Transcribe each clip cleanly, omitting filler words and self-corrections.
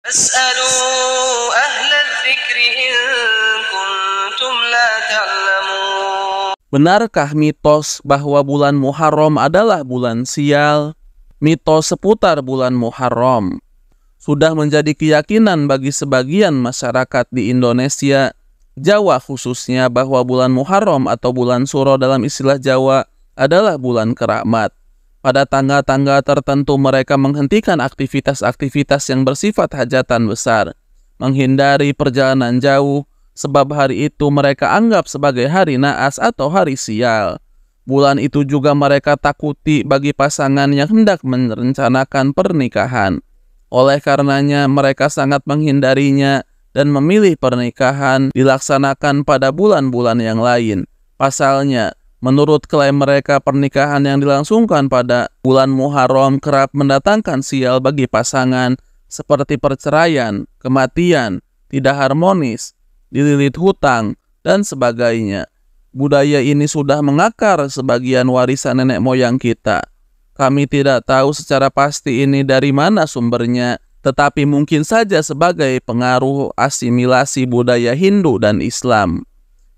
فاسألوا أهل الذكر إن كنتم لا تعلمون. Benarkah mitos bahwa bulan Muharram adalah bulan sial? Mitos seputar bulan Muharram sudah menjadi keyakinan bagi sebagian masyarakat di Indonesia, Jawa khususnya, bahwa bulan Muharram atau bulan Suro dalam istilah Jawa adalah bulan keramat. Pada tanggal-tanggal tertentu mereka menghentikan aktivitas-aktivitas yang bersifat hajatan besar, menghindari perjalanan jauh, sebab hari itu mereka anggap sebagai hari naas atau hari sial. Bulan itu juga mereka takuti bagi pasangan yang hendak merencanakan pernikahan. Oleh karenanya mereka sangat menghindarinya dan memilih pernikahan dilaksanakan pada bulan-bulan yang lain. Pasalnya, menurut klaim mereka, pernikahan yang dilangsungkan pada bulan Muharram kerap mendatangkan sial bagi pasangan seperti perceraian, kematian, tidak harmonis, dililit hutang, dan sebagainya. Budaya ini sudah mengakar sebagian warisan nenek moyang kita. Kami tidak tahu secara pasti ini dari mana sumbernya, tetapi mungkin saja sebagai pengaruh asimilasi budaya Hindu dan Islam,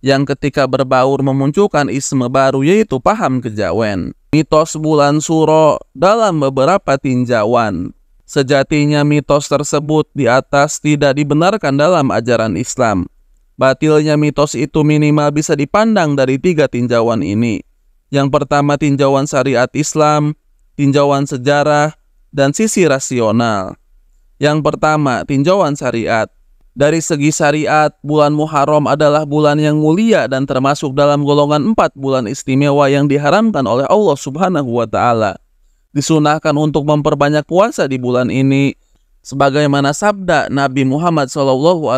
yang ketika berbaur memunculkan isme baru, yaitu paham kejawen. Mitos bulan Suro dalam beberapa tinjauan. Sejatinya mitos tersebut di atas tidak dibenarkan dalam ajaran Islam. Batilnya mitos itu minimal bisa dipandang dari 3 tinjauan ini. Yang pertama, tinjauan syariat Islam, tinjauan sejarah, dan sisi rasional. Yang pertama, tinjauan syariat. Dari segi syariat, bulan Muharram adalah bulan yang mulia dan termasuk dalam golongan 4 bulan istimewa yang diharamkan oleh Allah Subhanahu wa Ta'ala. Disunahkan untuk memperbanyak puasa di bulan ini, sebagaimana sabda Nabi Muhammad SAW,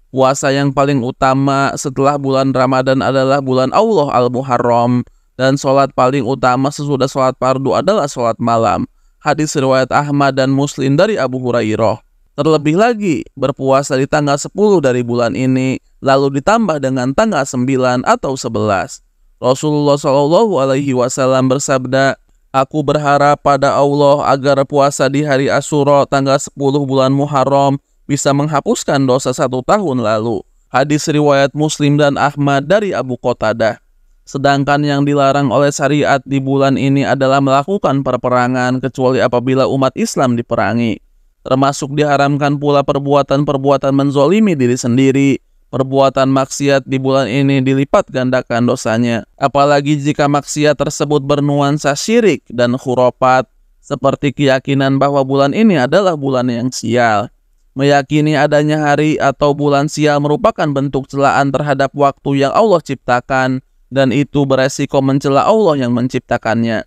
puasa yang paling utama setelah bulan Ramadan adalah bulan Allah Al-Muharram, dan sholat paling utama sesudah sholat fardu adalah sholat malam. Hadis riwayat Ahmad dan Muslim dari Abu Hurairah. Terlebih lagi, berpuasa di tanggal 10 dari bulan ini, lalu ditambah dengan tanggal 9 atau 11. Rasulullah SAW bersabda, "Aku berharap pada Allah agar puasa di hari Asyura tanggal 10 bulan Muharram bisa menghapuskan dosa 1 tahun lalu." Hadis riwayat Muslim dan Ahmad dari Abu Qatadah. Sedangkan yang dilarang oleh syariat di bulan ini adalah melakukan perperangan kecuali apabila umat Islam diperangi. Termasuk diharamkan pula perbuatan-perbuatan menzolimi diri sendiri. Perbuatan maksiat di bulan ini dilipat gandakan dosanya. Apalagi jika maksiat tersebut bernuansa syirik dan khurafat, seperti keyakinan bahwa bulan ini adalah bulan yang sial. Meyakini adanya hari atau bulan sial merupakan bentuk celaan terhadap waktu yang Allah ciptakan, dan itu beresiko mencela Allah yang menciptakannya.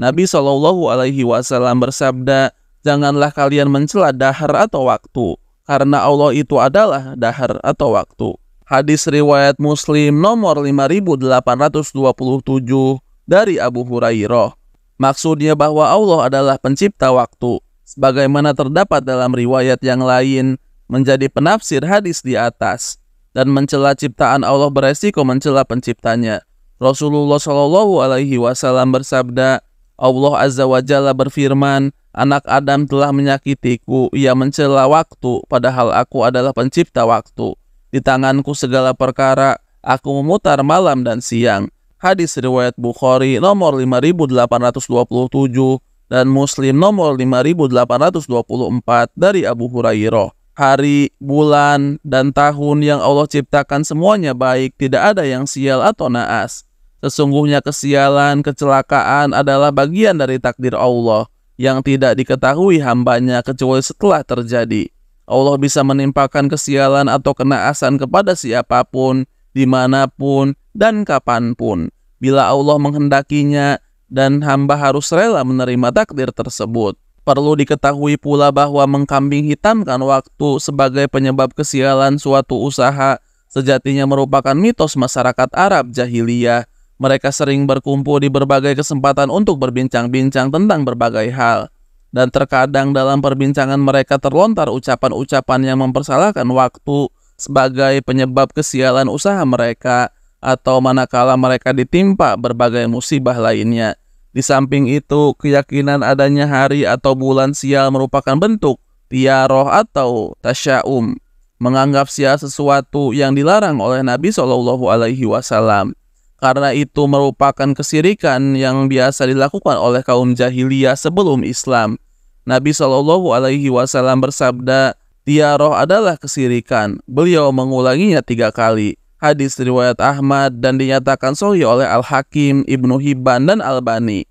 Nabi SAW bersabda, "Janganlah kalian mencela dahar atau waktu, karena Allah itu adalah dahar atau waktu." Hadis riwayat Muslim nomor 5827 dari Abu Hurairah. Maksudnya bahwa Allah adalah pencipta waktu, sebagaimana terdapat dalam riwayat yang lain menjadi penafsir hadis di atas. Dan mencela ciptaan Allah beresiko mencela penciptanya. Rasulullah SAW bersabda, Allah Azza wa Jalla berfirman, "Anak Adam telah menyakitiku, ia mencela waktu, padahal aku adalah pencipta waktu. Di tanganku segala perkara, aku memutar malam dan siang." Hadis riwayat Bukhari nomor 5827 dan Muslim nomor 5824 dari Abu Hurairah. Hari, bulan, dan tahun yang Allah ciptakan semuanya baik, tidak ada yang sial atau naas. Sesungguhnya kesialan, kecelakaan adalah bagian dari takdir Allah yang tidak diketahui hambanya kecuali setelah terjadi. Allah bisa menimpakan kesialan atau kenaasan kepada siapapun, dimanapun, dan kapanpun, bila Allah menghendakinya, dan hamba harus rela menerima takdir tersebut. Perlu diketahui pula bahwa mengkambing hitamkan waktu sebagai penyebab kesialan suatu usaha sejatinya merupakan mitos masyarakat Arab jahiliyah. Mereka sering berkumpul di berbagai kesempatan untuk berbincang-bincang tentang berbagai hal. Dan terkadang dalam perbincangan mereka terlontar ucapan-ucapan yang mempersalahkan waktu sebagai penyebab kesialan usaha mereka, atau manakala mereka ditimpa berbagai musibah lainnya. Di samping itu, keyakinan adanya hari atau bulan sial merupakan bentuk tiaroh atau tasya'um, menganggap sia sesuatu yang dilarang oleh Nabi Shallallahu Alaihi Wasallam. Karena itu merupakan kesirikan yang biasa dilakukan oleh kaum jahiliyah sebelum Islam. Nabi Shallallahu Alaihi Wasallam bersabda, tiaroh adalah kesirikan. Beliau mengulanginya 3 kali. Hadis riwayat Ahmad dan dinyatakan sahih oleh Al-Hakim, Ibnu Hibban, dan Albani.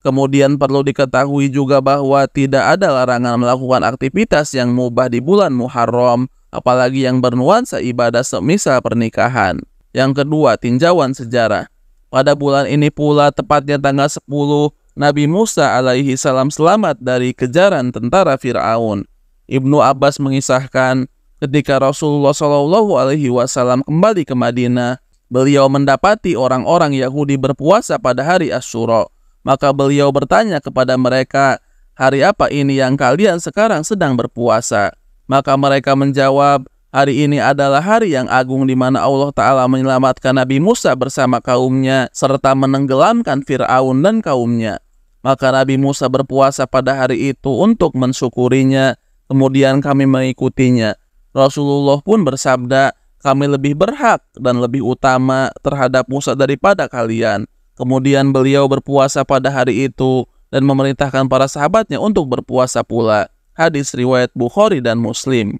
Kemudian perlu diketahui juga bahwa tidak ada larangan melakukan aktivitas yang mubah di bulan Muharram, apalagi yang bernuansa ibadah semisal pernikahan. Yang kedua, tinjauan sejarah. Pada bulan ini pula, tepatnya tanggal 10, Nabi Musa alaihi salam selamat dari kejaran tentara Fir'aun. Ibnu Abbas mengisahkan, ketika Rasulullah Shallallahu Alaihi Wasallam kembali ke Madinah, beliau mendapati orang-orang Yahudi berpuasa pada hari Asyura. Maka beliau bertanya kepada mereka, hari apa ini yang kalian sekarang sedang berpuasa? Maka mereka menjawab, hari ini adalah hari yang agung di mana Allah Ta'ala menyelamatkan Nabi Musa bersama kaumnya, serta menenggelamkan Fir'aun dan kaumnya. Maka Nabi Musa berpuasa pada hari itu untuk mensyukurinya, kemudian kami mengikutinya. Rasulullah pun bersabda, kami lebih berhak dan lebih utama terhadap Musa daripada kalian. Kemudian beliau berpuasa pada hari itu dan memerintahkan para sahabatnya untuk berpuasa pula. Hadis riwayat Bukhari dan Muslim.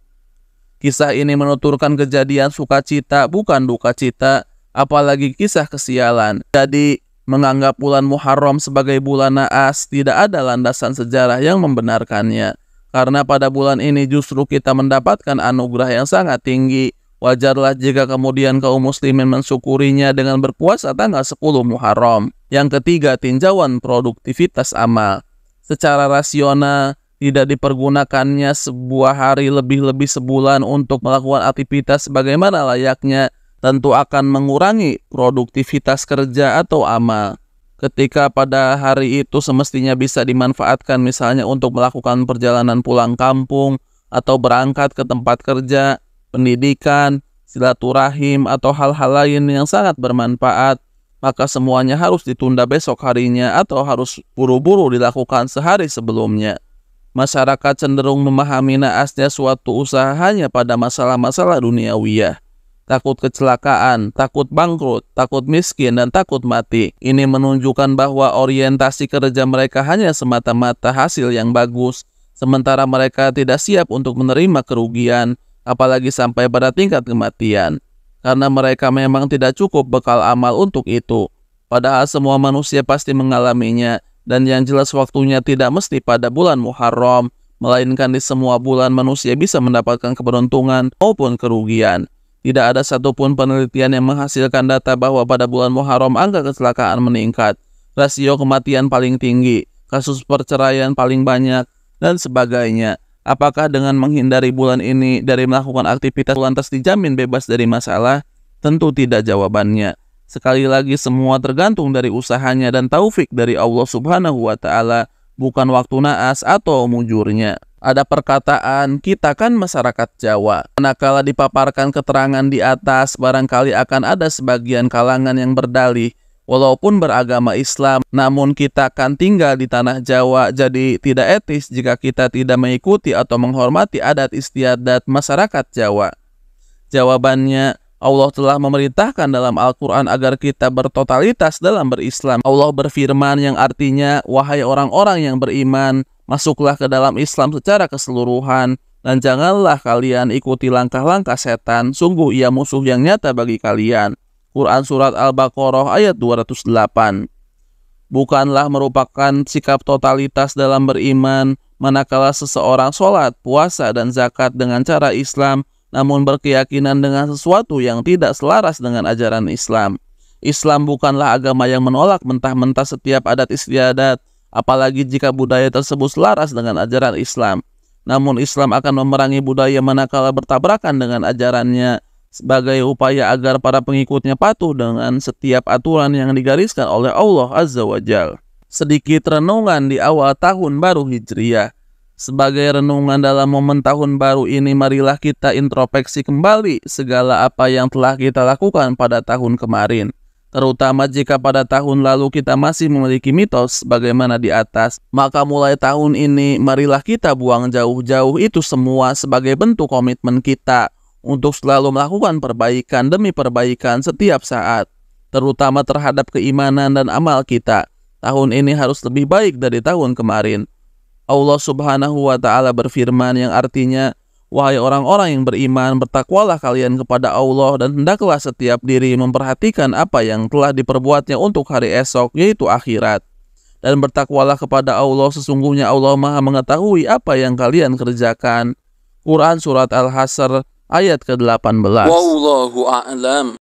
Kisah ini menuturkan kejadian sukacita bukan duka cita, apalagi kisah kesialan. Jadi, menganggap bulan Muharram sebagai bulan naas tidak ada landasan sejarah yang membenarkannya. Karena pada bulan ini justru kita mendapatkan anugerah yang sangat tinggi. Wajarlah jika kemudian kaum muslimin mensyukurinya dengan berpuasa tanggal 10 Muharram. Yang ketiga, tinjauan produktivitas amal. Secara rasional, tidak dipergunakannya sebuah hari lebih-lebih sebulan untuk melakukan aktivitas sebagaimana layaknya, tentu akan mengurangi produktivitas kerja atau amal. Ketika pada hari itu semestinya bisa dimanfaatkan misalnya untuk melakukan perjalanan pulang kampung atau berangkat ke tempat kerja, pendidikan, silaturahim, atau hal-hal lain yang sangat bermanfaat, maka semuanya harus ditunda besok harinya atau harus buru-buru dilakukan sehari sebelumnya. Masyarakat cenderung memahami naasnya suatu usaha hanya pada masalah-masalah duniawiyah. Takut kecelakaan, takut bangkrut, takut miskin, dan takut mati. Ini menunjukkan bahwa orientasi kerja mereka hanya semata-mata hasil yang bagus, sementara mereka tidak siap untuk menerima kerugian, apalagi sampai pada tingkat kematian. Karena mereka memang tidak cukup bekal amal untuk itu. Padahal semua manusia pasti mengalaminya, dan yang jelas waktunya tidak mesti pada bulan Muharram, melainkan di semua bulan manusia bisa mendapatkan keberuntungan maupun kerugian. Tidak ada satupun penelitian yang menghasilkan data bahwa pada bulan Muharram angka kecelakaan meningkat, rasio kematian paling tinggi, kasus perceraian paling banyak, dan sebagainya. Apakah dengan menghindari bulan ini dari melakukan aktivitas lantas dijamin bebas dari masalah? Tentu tidak jawabannya. Sekali lagi semua tergantung dari usahanya dan taufik dari Allah Subhanahu wa Ta'ala, bukan waktu naas atau mujurnya. Ada perkataan, kita kan masyarakat Jawa. Manakala dipaparkan keterangan di atas, barangkali akan ada sebagian kalangan yang berdalih, walaupun beragama Islam, namun kita kan tinggal di tanah Jawa, jadi tidak etis jika kita tidak mengikuti atau menghormati adat istiadat masyarakat Jawa. Jawabannya, Allah telah memerintahkan dalam Al-Quran agar kita bertotalitas dalam berislam. Allah berfirman yang artinya, wahai orang-orang yang beriman, masuklah ke dalam Islam secara keseluruhan, dan janganlah kalian ikuti langkah-langkah setan, sungguh ia musuh yang nyata bagi kalian. Quran Surat Al-Baqarah ayat 208. Bukanlah merupakan sikap totalitas dalam beriman, manakala seseorang sholat, puasa, dan zakat dengan cara Islam, namun berkeyakinan dengan sesuatu yang tidak selaras dengan ajaran Islam. Islam bukanlah agama yang menolak mentah-mentah setiap adat istiadat, apalagi jika budaya tersebut selaras dengan ajaran Islam. Namun Islam akan memerangi budaya manakala bertabrakan dengan ajarannya, sebagai upaya agar para pengikutnya patuh dengan setiap aturan yang digariskan oleh Allah Azza wa Jalla. Sedikit renungan di awal tahun baru Hijriah. Sebagai renungan dalam momen tahun baru ini, marilah kita introspeksi kembali segala apa yang telah kita lakukan pada tahun kemarin. Terutama jika pada tahun lalu kita masih memiliki mitos bagaimana di atas, maka mulai tahun ini marilah kita buang jauh-jauh itu semua sebagai bentuk komitmen kita untuk selalu melakukan perbaikan demi perbaikan setiap saat, terutama terhadap keimanan dan amal kita. Tahun ini harus lebih baik dari tahun kemarin. Allah Subhanahu wa Ta'ala berfirman yang artinya, wahai orang-orang yang beriman, bertakwalah kalian kepada Allah dan hendaklah setiap diri memperhatikan apa yang telah diperbuatnya untuk hari esok, yaitu akhirat. Dan bertakwalah kepada Allah, sesungguhnya Allah Maha mengetahui apa yang kalian kerjakan. Quran Surat Al-Hasr ayat ke-18. Wallahu a'lam.